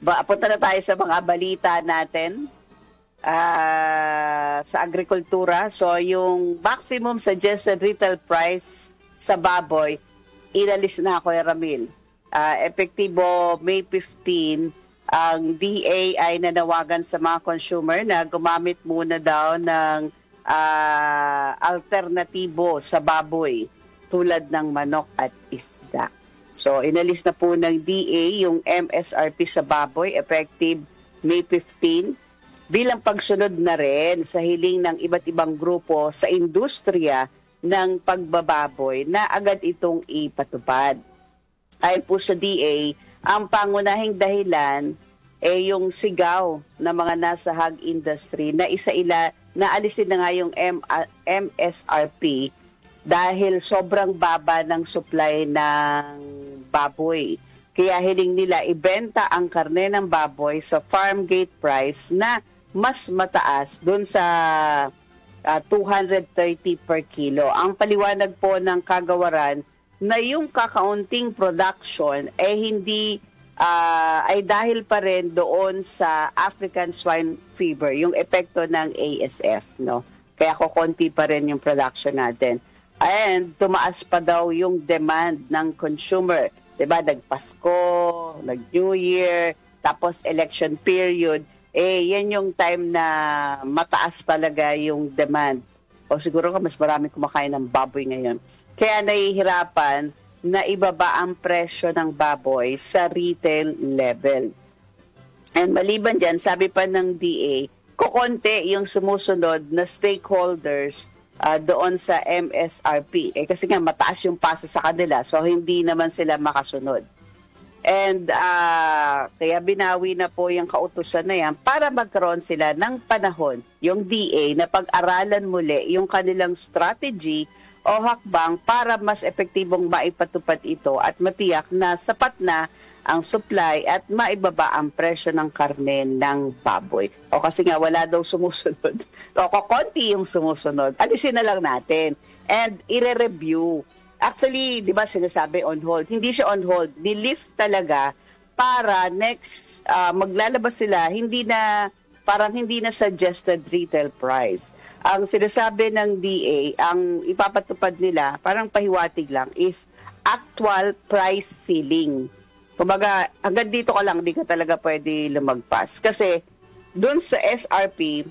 Punta na tayo sa mga balita natin sa agrikultura. So, yung maximum suggested retail price sa baboy, inalis na, Kuya Ramil. Epektibo May 15, ang DA ay nanawagan sa mga consumer na gumamit muna daw ng alternatibo sa baboy tulad ng manok at isda. So, inalis na po ng DA yung MSRP sa baboy effective May 15 bilang pagsunod na rin sa hiling ng iba't ibang grupo sa industriya ng pagbababoy na agad itong ipatupad. Ayon po sa DA, ang pangunahing dahilan ay yung sigaw ng mga nasa hog industry na naalisin na nga yung MSRP dahil sobrang baba ng supply ng baboy. Kaya hiling nila ibenta ang karne ng baboy sa farm gate price na mas mataas dun sa 230 per kilo. Ang paliwanag po ng kagawaran na yung kakaunting production hindi ay dahil pa rin doon sa African swine fever, yung epekto ng ASF, no? Kaya kukonti pa rin yung production natin. And tumaas pa daw yung demand ng consumer. Diba? Nagpasko, nag-New Year, tapos election period. Yan yung time na mataas talaga yung demand. O siguro mas marami kumakain ng baboy ngayon. Kaya nahihirapan na ibaba ang presyo ng baboy sa retail level. And maliban dyan, sabi pa ng DA, kukonti yung sumusunod na stakeholders doon sa MSRP. Kasi nga mataas yung pasa sa kanila, so hindi naman sila makasunod. And kaya binawi na po yung kautusan na yan para magkaroon sila ng panahon, yung DA, na pag-aralan muli yung kanilang strategy o hakbang para mas epektibong maipatupad ito at matiyak na sapat na ang supply at maibaba ang presyo ng karne ng baboy. O kasi nga wala daw sumusunod. O konti yung sumusunod. Alisin na lang natin. And ire-review. Actually, di ba sinasabi on hold? Hindi siya on hold. Ni-lift talaga para next maglalabas sila, parang hindi na suggested retail price. Ang sinasabi ng DA, ang ipapatupad nila, parang pahiwatig lang, is actual price ceiling. Kumbaga, hanggang dito ka lang, di ka talaga pwede lumagpas. Kasi, dun sa SRP,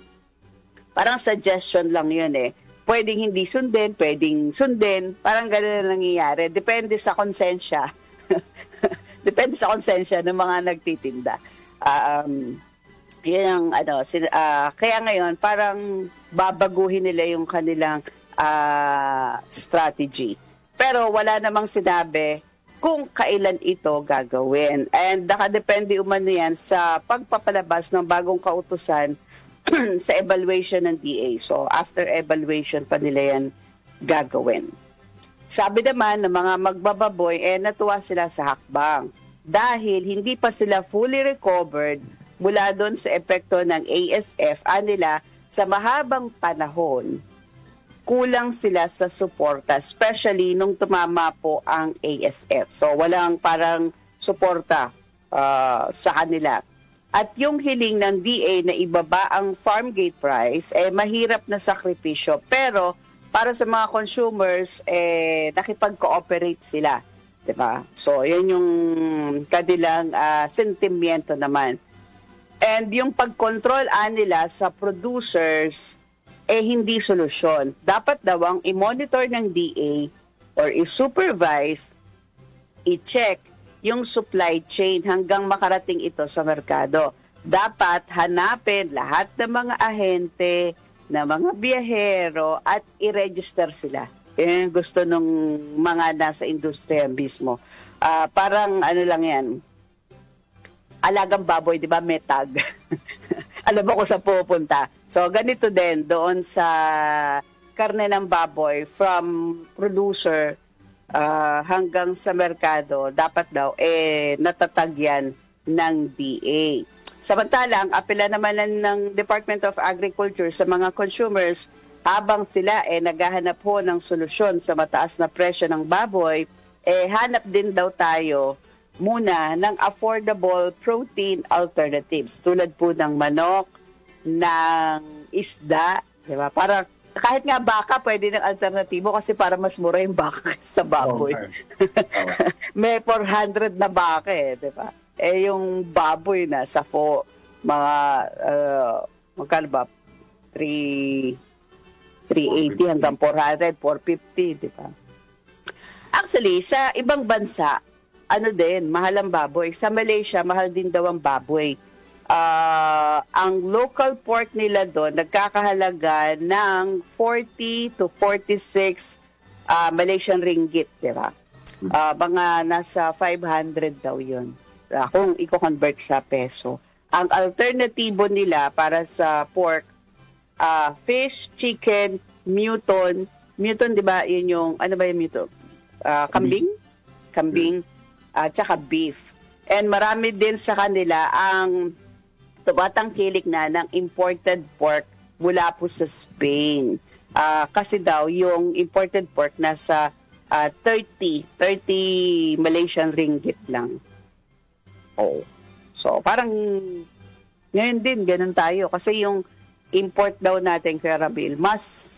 parang suggestion lang yun eh. Pwedeng hindi sundin, pwedeng sundin, parang gano'n na nangyayari. Depende sa konsensya. Depende sa konsensya ng mga nagtitinda. Yun ang kaya ngayon parang babaguhin nila yung kanilang strategy. Pero wala namang sinabi kung kailan ito gagawin. And nakadepende umano yan sa pagpapalabas ng bagong kautusan sa evaluation ng DA. So after evaluation pa nila yan gagawin. Sabi naman ng mga magbababoy, natuwa sila sa hakbang dahil hindi pa sila fully recovered mula doon sa epekto ng ASF, nila sa mahabang panahon, kulang sila sa suporta, especially nung tumama po ang ASF. So, walang parang suporta sa kanila. At yung hiling ng DA na ibaba ang farm gate price, mahirap na sakripisyo. Pero, para sa mga consumers, nakipag-cooperate sila. Diba? So, yan yung kanilang sentimiento naman. And yung pag-control nila sa producers, hindi solusyon. Dapat daw ang i-monitor ng DA or i-supervise, i-check yung supply chain hanggang makarating ito sa merkado. Dapat hanapin lahat ng mga ahente, ng mga biyahero at i-register sila. Yung gusto ng mga nasa industriya mismo. Parang lang yan, alagang baboy, di ba, may tag. Alam mo kung saan pupunta. So, ganito din doon sa karne ng baboy from producer hanggang sa merkado, dapat daw, natatag yan ng DA. Samantalang, apela naman ng Department of Agriculture sa mga consumers habang sila naghahanap po ng solusyon sa mataas na presyo ng baboy, hanap din daw tayo muna ng affordable protein alternatives tulad po ng manok, ng isda, di ba? Para kahit nga baka pwede ng alternatibo kasi para mas mura yung baka sa baboy. May 400 na baka di ba? Yung baboy na sa mga magkano ba? 380 hanggang 400, 450, di ba? Actually, sa ibang bansa, mahal ang baboy. Sa Malaysia, mahal din daw ang baboy. Ang local pork nila doon, nagkakahalaga ng 40 to 46 Malaysian ringgit, di ba? Mga nasa 500 daw yun. Kung i-convert sa peso. Ang alternatibo nila para sa pork, fish, chicken, mutton. Mutton, di ba? Yun yung, ano ba yung mutton? Kambing? Kambing, tsaka beef. And marami din sa kanila ang tumatangkilik na ng imported pork mula po sa Spain. Kasi daw, yung imported pork nasa 30 Malaysian ringgit lang. Oh. So, parang ngayon din, ganun tayo. Kasi yung import daw natin, Kuya Ramil, mas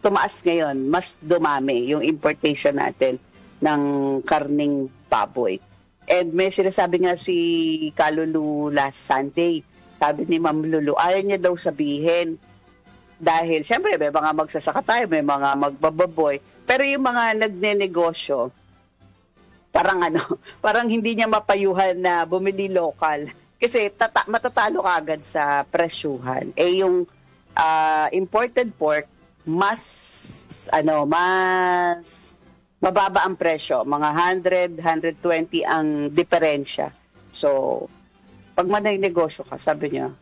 tumaas ngayon, mas dumami yung importation natin ng karning baboy. And may sinasabi nga si Kalulu last Sunday, sabi ni Ma'am Lulu, ayaw niya daw sabihin dahil syempre may mga magsasaka tayo, may mga magbababoy, pero yung mga nagnenegosyo, parang hindi niya mapayuhan na bumili local. Kasi matatalo ka agad sa presyuhan. Yung imported pork, mas mababa ang presyo. Mga 100, 120 ang diferensya. So, pag negosyo ka, sabi niya,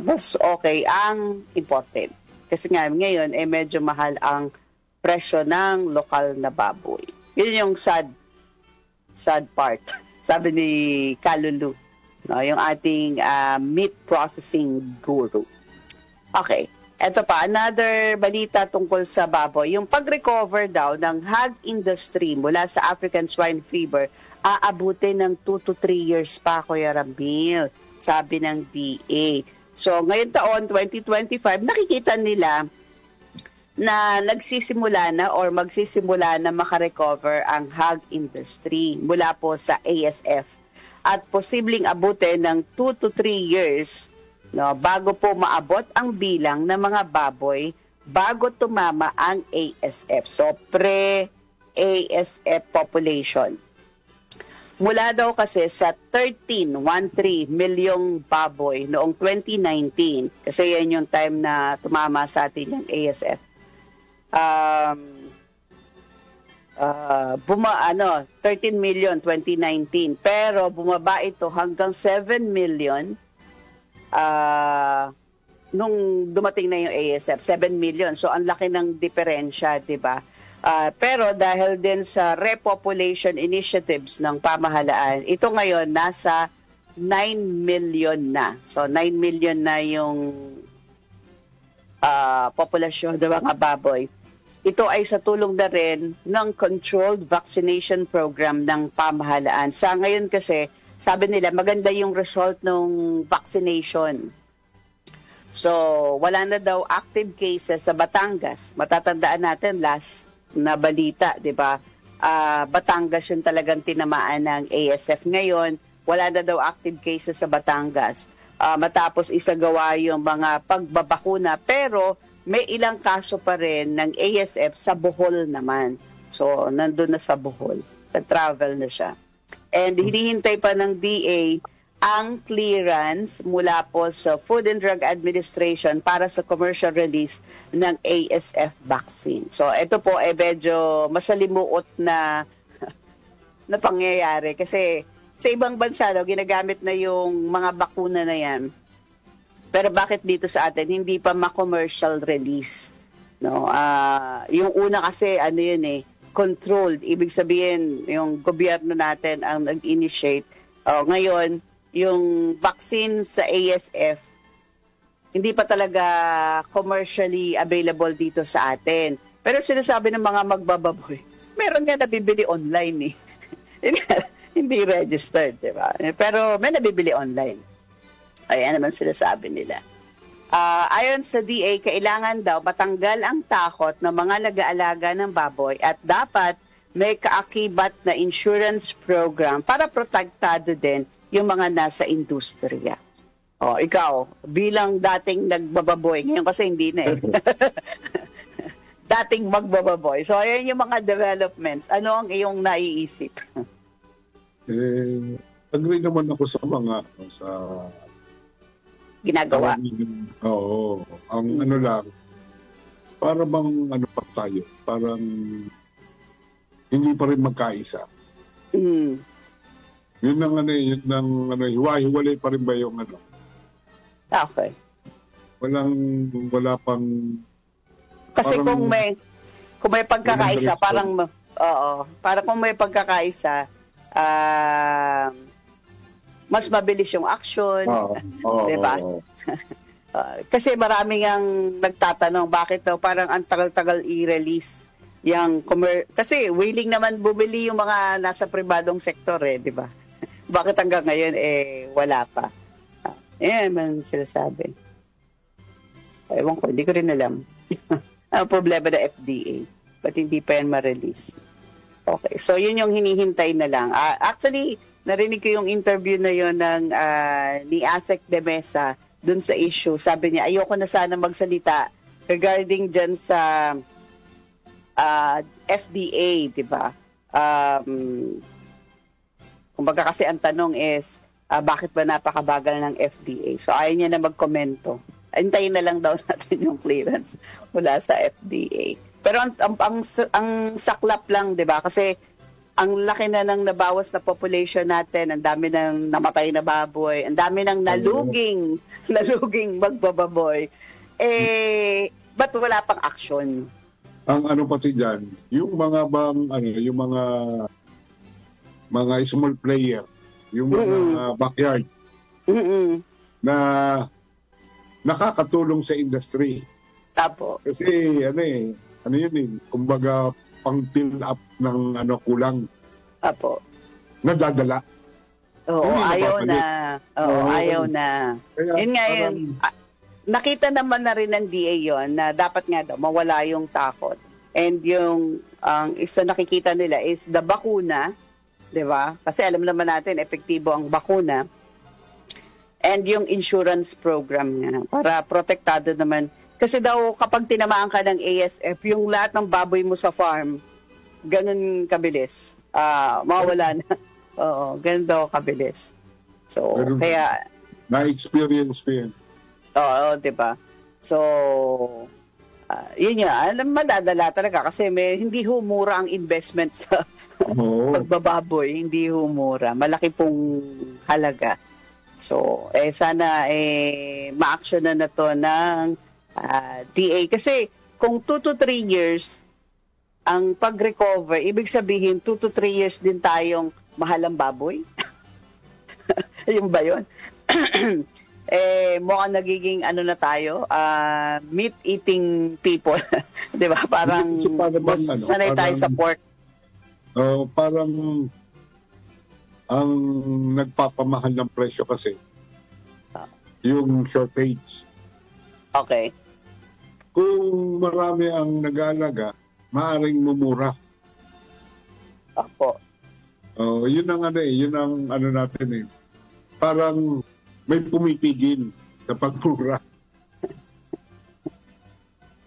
mas okay ang imported. Kasi nga, ngayon, medyo mahal ang presyo ng lokal na baboy. Yun yung sad part. Sabi ni Kalulu, yung ating meat processing guru. Okay. Ito pa, another balita tungkol sa baboy. Yung pag-recover daw ng hog industry mula sa African swine fever, aabutin ng 2 to 3 years pa, Kuya Ramil, sabi ng DA. So, ngayon taon, 2025, nakikita nila na nagsisimula na or magsisimula na makarecover ang hog industry mula po sa ASF. At posibleng abutin ng 2 to 3 years bago po maabot ang bilang ng mga baboy bago tumama ang ASF. So, pre-ASF population. Mula daw kasi sa 13 milyong baboy noong 2019, kasi yan yung time na tumama sa atin yung ASF. 13 million 2019, pero bumaba ito hanggang 7 million nung dumating na yung ASF, 7 million. So, ang laki ng diferensya, di ba? Pero dahil din sa repopulation initiatives ng pamahalaan, ito ngayon nasa 9 million na. So, 9 million na yung populasyon ng mga baboy. Ito ay sa tulong na rin ng controlled vaccination program ng pamahalaan. Sa ngayon kasi, sabi nila, maganda yung result ng vaccination. So, wala na daw active cases sa Batangas. Matatandaan natin, last na balita, di ba? Batangas yung talagang tinamaan ng ASF. Ngayon, wala na daw active cases sa Batangas. Matapos isagawa yung mga pagbabakuna, pero may ilang kaso pa rin ng ASF sa Bohol naman. So, nandun na sa Bohol. Nag-travel na siya. And hinihintay pa ng DA ang clearance mula po sa Food and Drug Administration para sa commercial release ng ASF vaccine. So, ito po ay medyo masalimuot na pangyayari kasi sa ibang bansa daw, ginagamit na yung mga bakuna na yan. Pero bakit dito sa atin, hindi pa ma-commercial release? No? Yung una kasi, controlled. Ibig sabihin, yung gobyerno natin ang nag-initiate. Ngayon, yung vaccine sa ASF, hindi pa talaga commercially available dito sa atin. Pero sinasabi ng mga magbababoy, meron nga nabibili online hindi registered, di ba? Pero may nabibili online. Ayan naman sila sabi nila. Ayon sa DA, kailangan daw matanggal ang takot ng mga nag-aalaga ng baboy at dapat may kaakibat na insurance program para protektado din yung mga nasa industriya. Ikaw, bilang dating nagbababoy, ngayon kasi hindi na eh. Dating magbababoy. So, ayan yung mga developments. Ano ang iyong naiisip? Agree naman ako sa mga sa ginagawa. Oo. Ang ano lang, para bang ano pa tayo? Parang hindi pa rin magkaisa. Yun ang hiwa-hiwalay pa rin ba yung ano? Okay. Wala pang... Kasi kung may pagkakaisa, parang kung may pagkakaisa, mas mabilis yung action, di ba? Kasi maraming ang nagtatanong, bakit daw parang ang tagal-tagal i-release yung kasi willing naman bumili yung mga nasa pribadong sektor di ba? Bakit hanggang ngayon wala pa? Yan man sila sabi. Ewan ko, hindi ko rin alam. Ang problema ng FDA. Ba't hindi pa yan ma-release? Okay, so yun yung hinihintay na lang. Actually, narinig ko yung interview na yun ng ni Asek de Mesa dun sa issue. Sabi niya, ayoko na sana magsalita regarding dyan sa FDA, di ba? Kumbaga kasi ang tanong is, bakit ba napakabagal ng FDA? So ayaw niya na magkomento. Antayin na lang daw natin yung clearance mula sa FDA. Pero ang saklap lang, di ba? Kasi ang laki na ng nabawas na population natin, ang dami ng namatay na baboy, ang dami ng naluging magbababoy. Ba't wala pang action? Ang ano pati dyan, yung mga small player, yung mga backyard, na nakakatulong sa industry. Tapo. Kasi kumbaga pang fill up ng kulang. Tapo. Nadadala. Oo, ayaw na. Ayaw na. Kaya, yun nga yun. Nakita naman na rin ng DA yun na dapat nga daw mawala yung takot. And yung isa nakikita nila is the bakuna, di ba? Kasi alam naman natin, epektibo ang bakuna. And yung insurance program nga, para protektado naman. Kasi daw, kapag tinamaan ka ng ASF, yung lahat ng baboy mo sa farm, ganun kabilis. Mawala na. Oo, ganun daw kabilis. So, pero, kaya... Na-experience ko yan. Oo, di ba? So, yun yan. Madadala talaga kasi hindi humura ang investment sa pagbababoy. Hindi humura. Malaki pong halaga. So, sana ma-action na to ng DA. Kasi kung 2 to 3 years ang pag-recover, ibig sabihin 2 to 3 years din tayong mahalang baboy. Yung ba yun? Mukhang nagiging na tayo, meat-eating people. Di ba? Parang sanay tayo sa pork. Parang ang nagpapamahal ng presyo kasi yung shortage. Okay. Kung marami ang nag-aalaga, maaaring mumura. Ako. Yun ang natin Parang may pumipigil sa pagmura.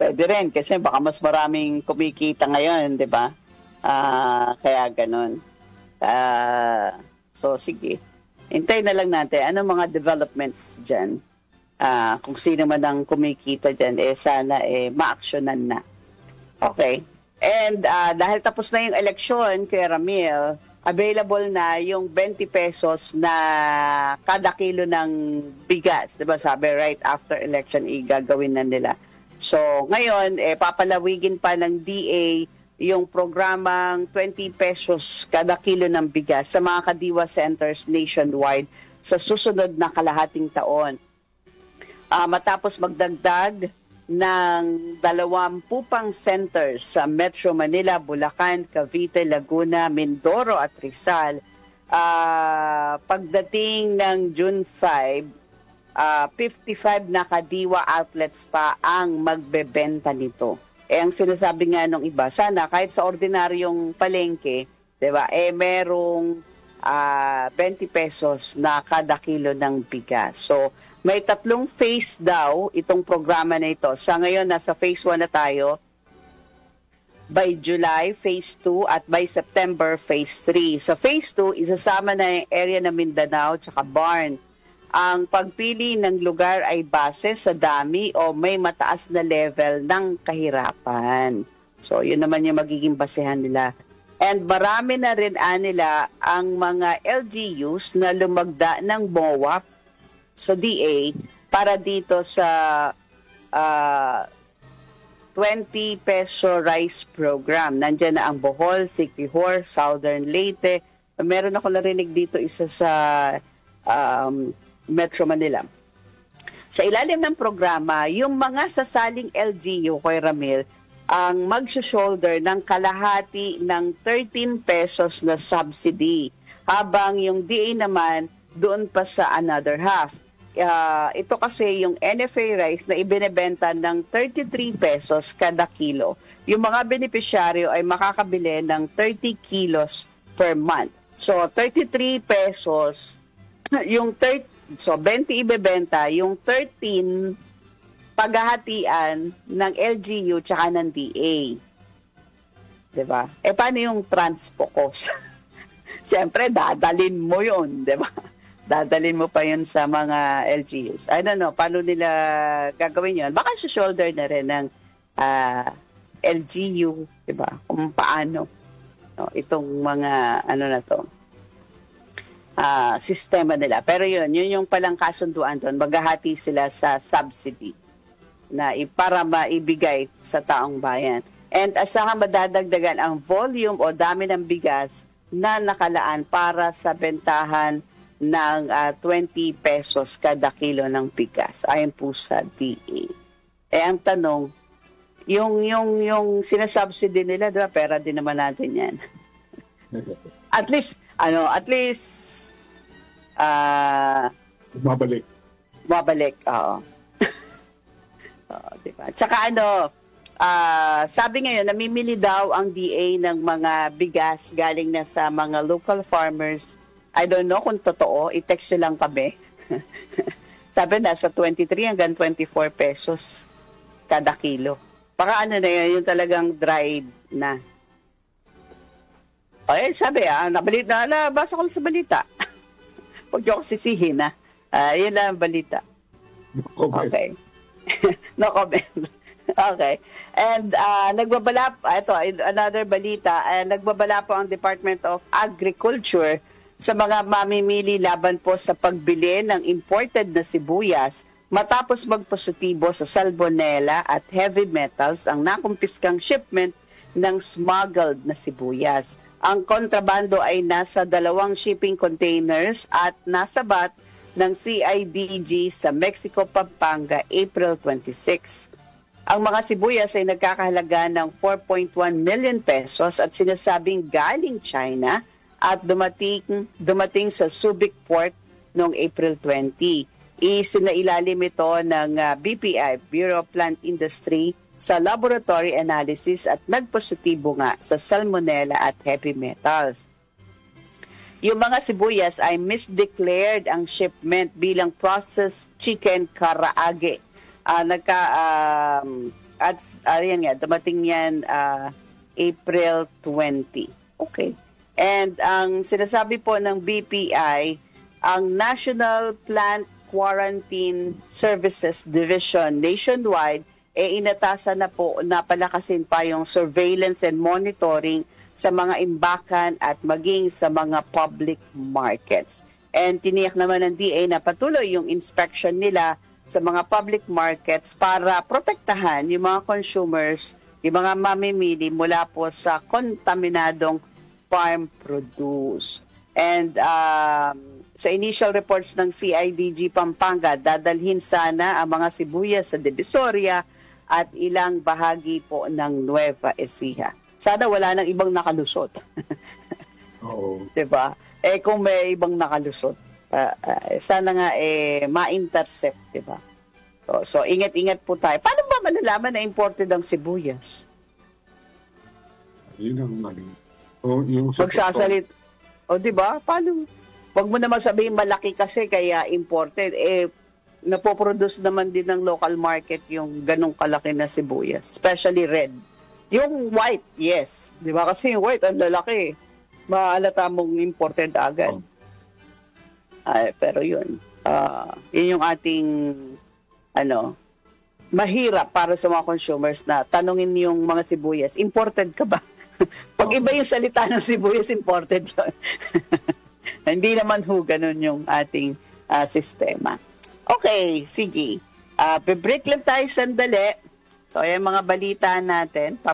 Pwede rin kasi baka mas maraming kumikita ngayon, di ba? Kaya ganun. So, sige. Hintayin na lang natin. Anong mga developments dyan? Kung sino man ang kumikita dyan, sana ma-actionan na. Okay. And dahil tapos na yung eleksyon, Kuya Ramil, available na yung 20 pesos na kada kilo ng bigas. Diba sabi, right after election, gagawin na nila. So, ngayon, papalawigin pa ng DA yung programang 20 pesos kada kilo ng bigas sa mga kadiwa centers nationwide sa susunod na kalahating taon. Matapos magdagdag ng 20 pang centers sa Metro Manila, Bulacan, Cavite, Laguna, Mindoro at Rizal, pagdating ng June 5, 55 na kadiwa outlets pa ang magbebenta nito. Ang sinasabi nga nung iba, sana kahit sa ordinaryong palengke, 'di ba? Merong 20 pesos na kada kilo ng bigas. So, may 3 phase daw itong programa na ito. Sa ngayon, nasa phase 1 na tayo. By July, phase 2, at by September, phase 3. So, phase 2, isasama na yung area ng Mindanao tsaka Barn. Ang pagpili ng lugar ay base sa dami o may mataas na level ng kahirapan. So, yun naman yung magiging basehan nila. And marami na rin nila ang mga LGUs na lumagda ng MOAP sa DA para dito sa 20 peso rice program. Nandiyan na ang Bohol, Siquijor, Southern Leyte. Meron ako narinig dito isa sa Metro Manila. Sa ilalim ng programa, yung mga sasaling LGU, Koy Ramil, ang mag-shoulder ng kalahati ng 13 pesos na subsidy, habang yung DA naman doon pa sa another half. Ito kasi yung NFA rice na ibinebenta ng 33 pesos kada kilo. Yung mga benepisyaryo ay makakabili ng 30 kilos per month. So, 33 pesos, yung 20 ibebenta, yung 13 paghahatian ng LGU tsaka ng DA. Diba? Paano yung transpo cost? Siyempre, dadalin mo yun, diba? Dadalin mo pa yun sa mga LGUs. I don't know, paano nila gagawin yun? Baka sa shoulder na rin ng LGU, diba? Kung paano itong mga, na to, sistema nila. Pero yun yung palang kasunduan doon. Maghahati sila sa subsidy na para maibigay sa taong bayan. And asahan madadagdagan ang volume o dami ng bigas na nakalaan para sa bentahan ng 20 pesos kada kilo ng bigas ayon po sa DA. Ang tanong, yung sinasubsidy nila, diba, pera din naman natin yan. At least Mabalik, oo. Diba? Tsaka sabi ngayon, namimili daw ang DA ng mga bigas galing na sa mga local farmers. I don't know kung totoo, i-text lang kami. Sabi na, sa 23 hanggang 24 pesos kada kilo. Baka na yun, yung talagang dried na. Sabi nabasa ko lang sa balita. Huwag niyo ako sisihin, ha? Yun lang ang balita. Okay. No comment. Okay. And another balita, nagbabala po ang Department of Agriculture sa mga mamimili laban po sa pagbili ng imported na sibuyas matapos magpositibo sa salmonella at heavy metals ang nakumpiskang shipment ng smuggled na sibuyas. Ang kontrabando ay nasa 2 shipping containers at nasabat ng CIDG sa Mexico, Pampanga, April 26. Ang mga sibuyas ay nagkakahalaga ng 4.1 million pesos at sinasabing galing China at dumating sa Subic Port noong April 20. Isinailalim ito ng BPI, Bureau of Plant Industry, sa laboratory analysis at nagpositibo nga sa salmonella at heavy metals. Yung mga sibuyas ay misdeclared ang shipment bilang processed chicken karaage. Dumating yan April 20. Okay. And ang sinasabi po ng BPI, ang National Plant Quarantine Services Division nationwide, inatasan na po na palakasin pa yung surveillance and monitoring sa mga imbakan at maging sa mga public markets. And tiniyak naman ng DA na patuloy yung inspection nila sa mga public markets para protektahan yung mga consumers, yung mga mamimili mula po sa kontaminadong farm produce. And sa initial reports ng CIDG Pampanga, dadalhin sana ang mga sibuyas sa Divisoria at ilang bahagi po ng Nueva Ecija. Sana wala nang ibang nakalusot. Oo. Diba? kung may ibang nakalusot, sana nga ma-intercept, di ba? So ingat-ingat po tayo. Paano ba malalaman na imported ang sibuyas? Yun ang ano. O, yung Magsasalit. O, di ba? Paano? Huwag mo naman sabihin malaki kasi kaya imported. Napoproduce naman din ng local market yung ganong kalaki na sibuyas. Especially red. Yung white, yes. Di ba? Kasi yung white, ang lalaki. Maalata mong imported agad. Pero yun. Yun yung ating mahirap para sa mga consumers na tanungin yung mga sibuyas, imported ka ba? Pag iba yung salita ng sibuyas, imported yun. Hindi naman ganun yung ating sistema. Okay, sige. Break lang tayo sandali. So, yung mga balita natin.